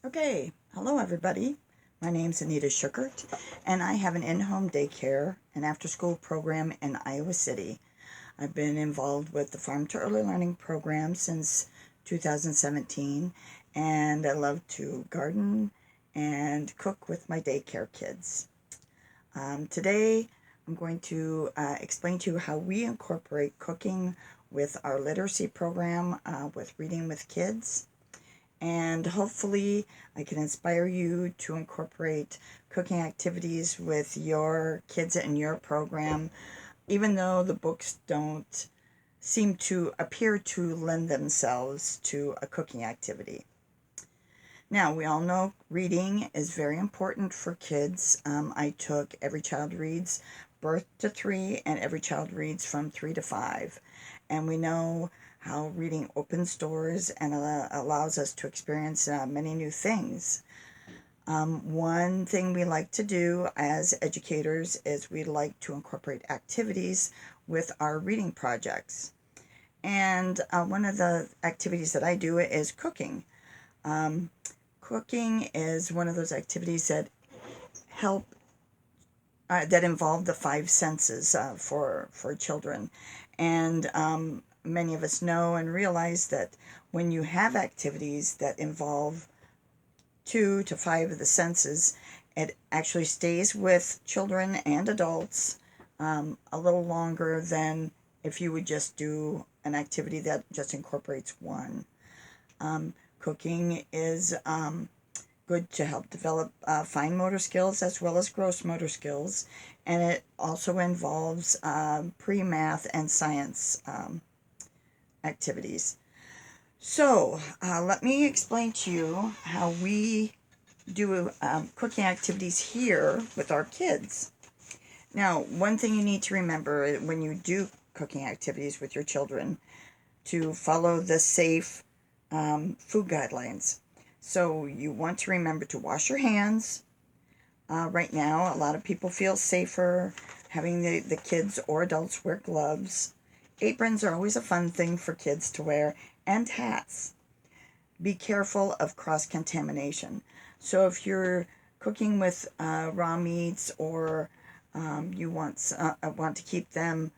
Okay, hello everybody. My name's Anita Schuckert, and I have an in-home daycare and after-school program in Iowa City. I've been involved with the Farm to Early Learning program since 2017, and I love to garden and cook with my daycare kids. Today, I'm going to explain to you how we incorporate cooking with our literacy program with Reading with Kids. And hopefully I can inspire you to incorporate cooking activities with your kids in your program, even though the books don't seem to appear to lend themselves to a cooking activity. Now, we all know reading is very important for kids. I took Every Child Reads birth to 3 and Every Child Reads from 3 to 5. And we know how reading opens doors and allows us to experience many new things. One thing we like to do as educators is we like to incorporate activities with our reading projects. And one of the activities that I do is cooking. Cooking is one of those activities that help that involve the 5 senses for children. And many of us know and realize that when you have activities that involve 2 to 5 of the senses, it actually stays with children and adults a little longer than if you would just do an activity that just incorporates one. Cooking is good to help develop fine motor skills as well as gross motor skills, and it also involves pre-math and science activities. So let me explain to you how we do cooking activities here with our kids. Now, one thing you need to remember when you do cooking activities with your children, to follow the safe food guidelines. So you want to remember to wash your hands. Right now, a lot of people feel safer having the kids or adults wear gloves. Aprons are always a fun thing for kids to wear, and hats. Be careful of cross-contamination. So if you're cooking with raw meats, or you want to keep them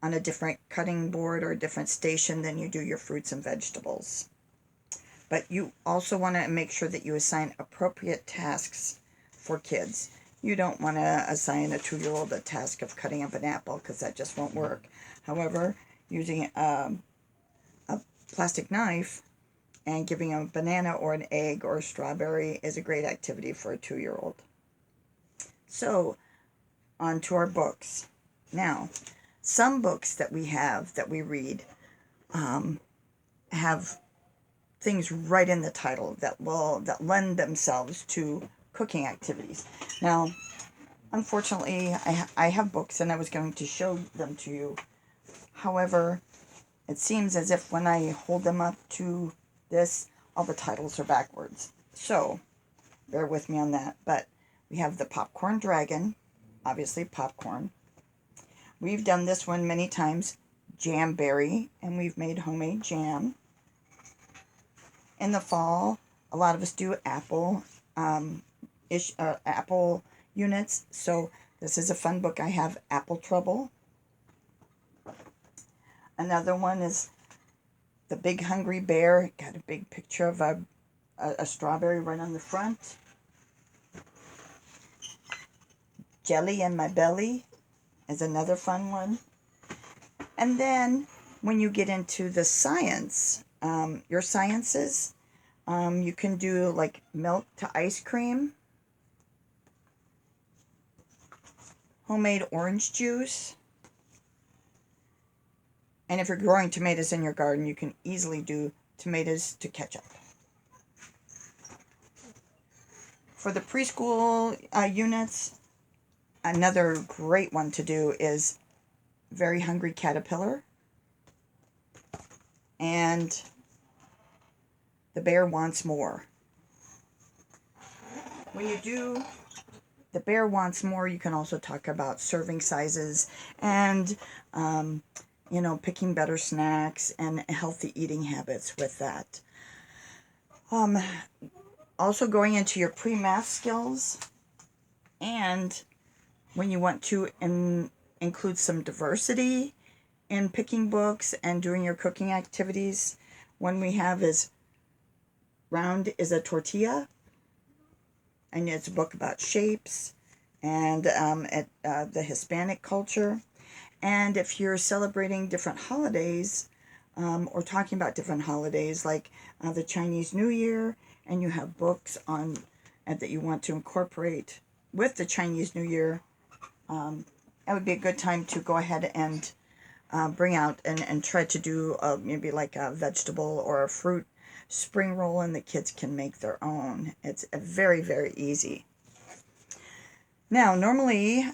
on a different cutting board or a different station than you do your fruits and vegetables. But you also want to make sure that you assign appropriate tasks for kids. You don't want to assign a 2-year-old a task of cutting up an apple, because that just won't work. However, using a plastic knife and giving a banana or an egg or a strawberry is a great activity for a 2-year-old. So, on to our books. Now, some books that we read have things right in the title that lend themselves to cooking activities. Now, unfortunately, I have books and I was going to show them to you. However, it seems as if when I hold them up to this, all the titles are backwards. So, bear with me on that. But we have The Popcorn Dragon, obviously popcorn. We've done this one many times, Jamberry, and we've made homemade jam. In the fall, a lot of us do apple units. So this is a fun book I have, Apple Trouble. Another one is The Big Hungry Bear. Got a big picture of a strawberry right on the front. Jelly in My Belly is another fun one. And then when you get into the science, your sciences, you can do like milk to ice cream, homemade orange juice, and if you're growing tomatoes in your garden, you can easily do tomatoes to ketchup. For the preschool units, another great one to do is Very Hungry Caterpillar and The Bear Wants More. When you do The Bear Wants More, you can also talk about serving sizes and picking better snacks and healthy eating habits with that. Also going into your pre-math skills, and when you want to include some diversity in picking books and doing your cooking activities, one we have is Round is a Tortilla, and it's a book about shapes and the Hispanic culture. And if you're celebrating different holidays, or talking about different holidays like the Chinese New Year, and you have books on that you want to incorporate with the Chinese New Year, that would be a good time to go ahead and bring out and try to do maybe like a vegetable or a fruit spring roll, and the kids can make their own. It's very, very easy. Now, normally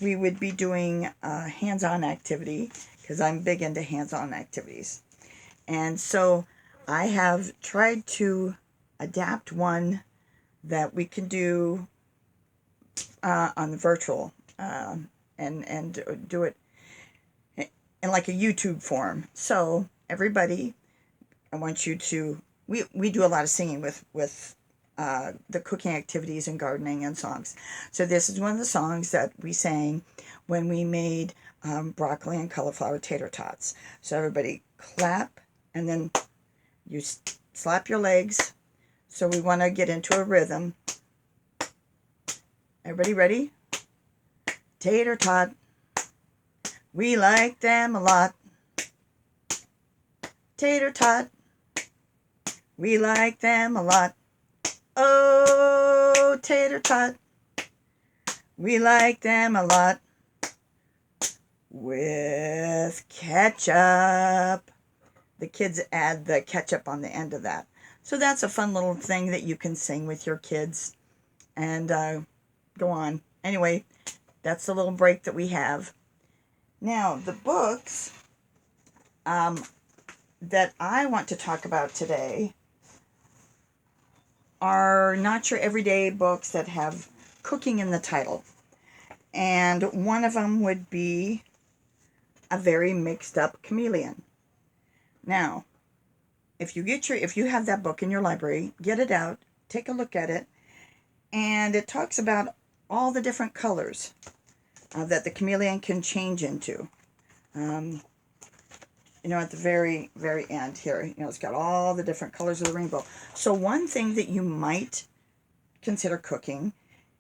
we would be doing a hands-on activity, because I'm big into hands-on activities. And so I have tried to adapt one that we can do on the virtual and do it in like a YouTube form. So everybody, I want you to, we do a lot of singing with the cooking activities and gardening and songs. So this is one of the songs that we sang when we made broccoli and cauliflower tater tots. So everybody clap, and then you slap your legs. So we want to get into a rhythm. Everybody ready? Tater tot, we like them a lot. Tater tot, we like them a lot. Oh, tater tot, we like them a lot. With ketchup. The kids add the ketchup on the end of that. So that's a fun little thing that you can sing with your kids and go on. Anyway, that's the little break that we have. Now, the books that I want to talk about today are not your everyday books that have cooking in the title. And one of them would be A Very Mixed Up Chameleon. Now, if you have that book in your library, get it out, take a look at it, and it talks about all the different colors that the chameleon can change into. At the very, very end here, it's got all the different colors of the rainbow. So one thing that you might consider cooking,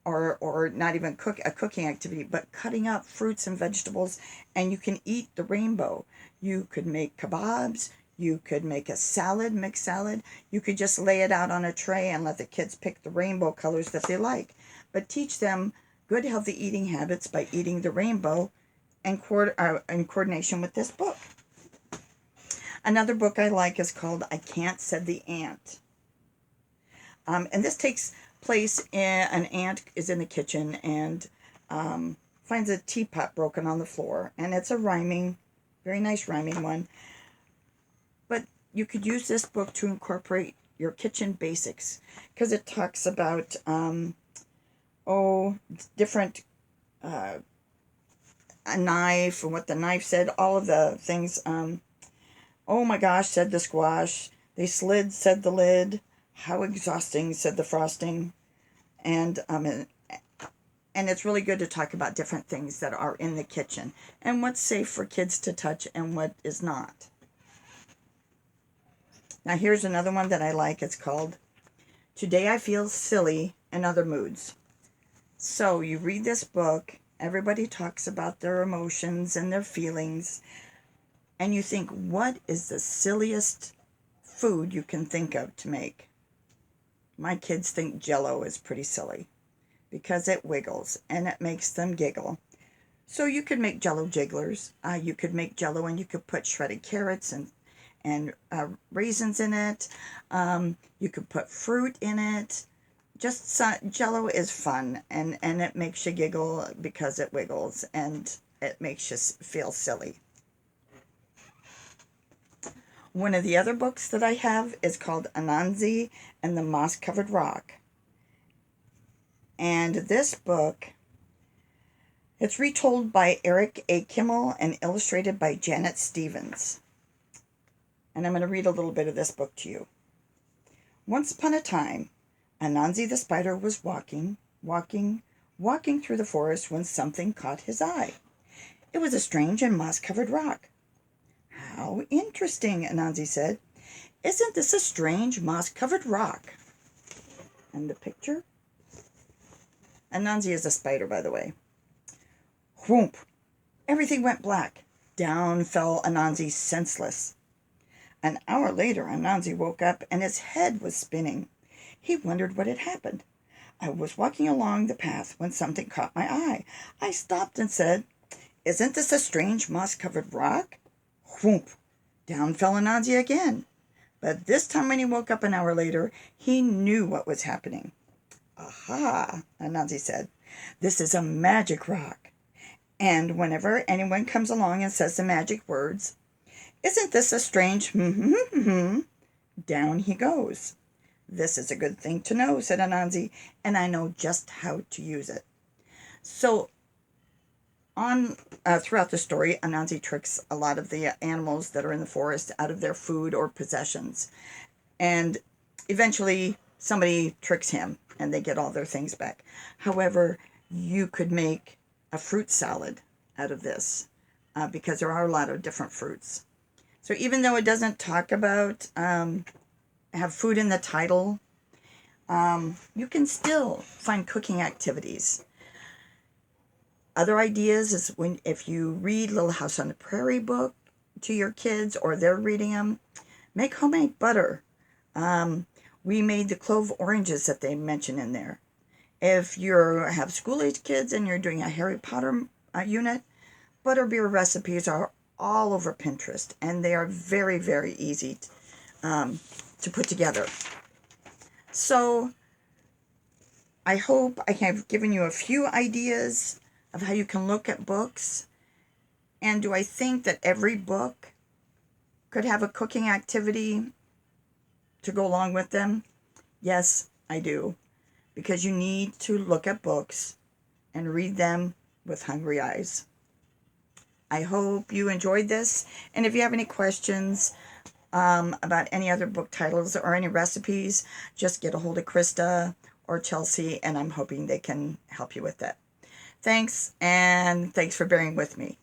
or not even a cooking activity, but cutting up fruits and vegetables, and you can eat the rainbow. You could make kebabs, you could make a salad, mixed salad, you could just lay it out on a tray and let the kids pick the rainbow colors that they like. But teach them good, healthy eating habits by eating the rainbow in coordination with this book. Another book I like is called I Can't, Said the Ant. And this takes place in an ant is in the kitchen and finds a teapot broken on the floor. And it's a very nice rhyming one. But you could use this book to incorporate your kitchen basics, because it talks about different a knife and what the knife said, all of the things. Oh my gosh, said the squash. They slid, said the lid. How exhausting, said the frosting. And it's really good to talk about different things that are in the kitchen and what's safe for kids to touch and what is not. Now here's another one that I like. It's called Today I Feel Silly and Other Moods. So you read this book, everybody talks about their emotions and their feelings, and you think, what is the silliest food you can think of to make? My kids think Jell-O is pretty silly because it wiggles and it makes them giggle. So you could make Jell-O jigglers. You could make Jell-O and you could put shredded carrots and raisins in it. You could put fruit in it. Jell-O is fun and it makes you giggle because it wiggles and it makes you feel silly. One of the other books that I have is called Anansi and the Moss-Covered Rock. And this book, it's retold by Eric A. Kimmel and illustrated by Janet Stevens. And I'm going to read a little bit of this book to you. Once upon a time, Anansi the Spider was walking through the forest when something caught his eye. It was a strange and moss-covered rock. "How interesting," Anansi said. "Isn't this a strange moss-covered rock?" And the picture? Anansi is a spider, by the way. Whoomp! Everything went black. Down fell Anansi senseless. An hour later, Anansi woke up and his head was spinning. He wondered what had happened. "I was walking along the path when something caught my eye. I stopped and said, 'Isn't this a strange moss-covered rock?' Whoomp! Down fell Anansi again. But this time when he woke up an hour later, he knew what was happening. 'Aha,' Anansi said. 'This is a magic rock. And whenever anyone comes along and says the magic words, "Isn't this a strange down he goes.' This is a good thing to know,' said Anansi, 'and I know just how to use it.'" So on throughout the story, Anansi tricks a lot of the animals that are in the forest out of their food or possessions. And eventually somebody tricks him and they get all their things back. However, you could make a fruit salad out of this because there are a lot of different fruits. So even though it doesn't talk about have food in the title, you can still find cooking activities. Other ideas is if you read Little House on the Prairie book to your kids or they're reading them, make homemade butter. We made the clove oranges that they mention in there. If you have school-age kids and you're doing a Harry Potter unit, butterbeer recipes are all over Pinterest, and they are very, very easy to put together. So I hope I have given you a few ideas of how you can look at books. And do I think that every book could have a cooking activity to go along with them? Yes, I do. Because you need to look at books and read them with hungry eyes. I hope you enjoyed this. And if you have any questions about any other book titles or any recipes, just get a hold of Krista or Chelsea, and I'm hoping they can help you with that. Thanks, and thanks for bearing with me.